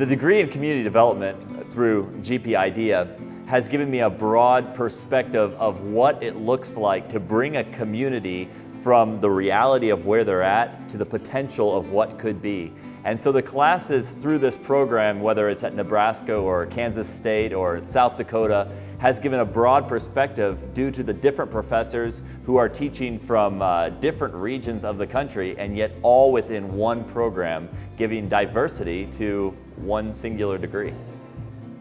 The degree in community development through GP Idea has given me a broad perspective of what it looks like to bring a community from the reality of where they're at to the potential of what could be. And so the classes through this program, whether it's at Nebraska or Kansas State or South Dakota, has given a broad perspective due to the different professors who are teaching from different regions of the country, and yet all within one program, giving diversity to one singular degree.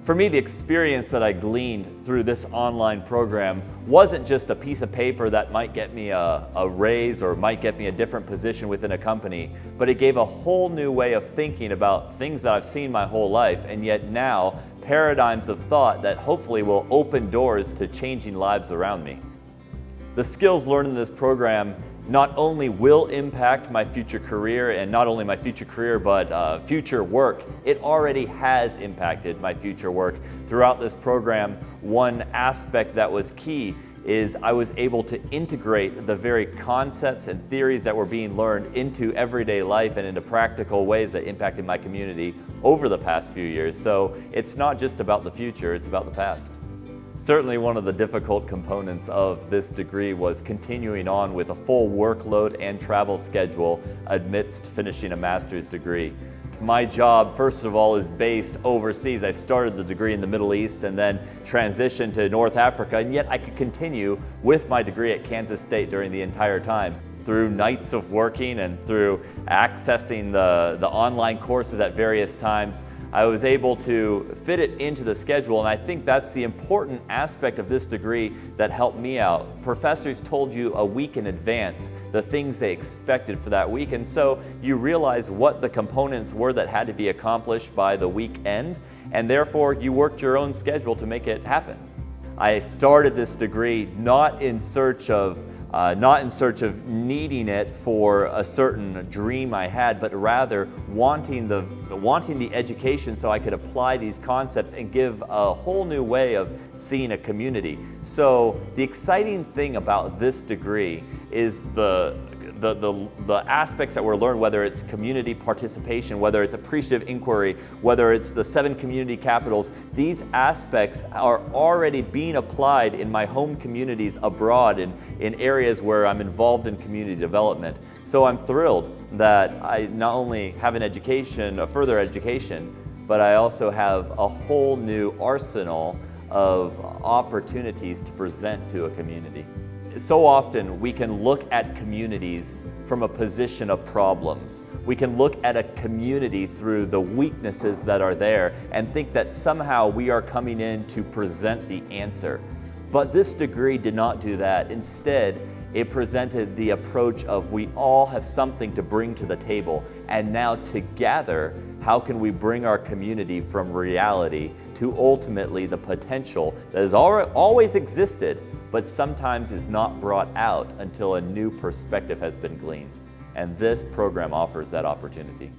For me, the experience that I gleaned through this online program wasn't just a piece of paper that might get me a raise or might get me a different position within a company, but it gave a whole new way of thinking about things that I've seen my whole life, and yet now paradigms of thought that hopefully will open doors to changing lives around me. The skills learned in this program not only will impact my future career, and not only my future career, but future work. It already has impacted my future work. Throughout this program, one aspect that was key is I was able to integrate the very concepts and theories that were being learned into everyday life and into practical ways that impacted my community over the past few years. So it's not just about the future, it's about the past. Certainly one of the difficult components of this degree was continuing on with a full workload and travel schedule amidst finishing a master's degree. My job, first of all, is based overseas. I started the degree in the Middle East and then transitioned to North Africa, and yet I could continue with my degree at Kansas State during the entire time. Through nights of working and through accessing the online courses at various times, I was able to fit it into the schedule, and I think that's the important aspect of this degree that helped me out. Professors told you a week in advance the things they expected for that week, and so you realize what the components were that had to be accomplished by the weekend, and therefore you worked your own schedule to make it happen. I started this degree not in search of needing it for a certain dream I had, but rather wanting the education so I could apply these concepts and give a whole new way of seeing a community. So the exciting thing about this degree is the aspects that were learned, whether it's community participation, whether it's appreciative inquiry, whether it's the 7 community capitals. These aspects are already being applied in my home communities abroad in areas where I'm involved in community development. So I'm thrilled that I not only have an education, a further education, but I also have a whole new arsenal of opportunities to present to a community. So often we can look at communities from a position of problems. We can look at a community through the weaknesses that are there and think that somehow we are coming in to present the answer. But this degree did not do that. Instead, it presented the approach of we all have something to bring to the table, and now together, how can we bring our community from reality to ultimately the potential that has always existed, but sometimes is not brought out until a new perspective has been gleaned. And this program offers that opportunity.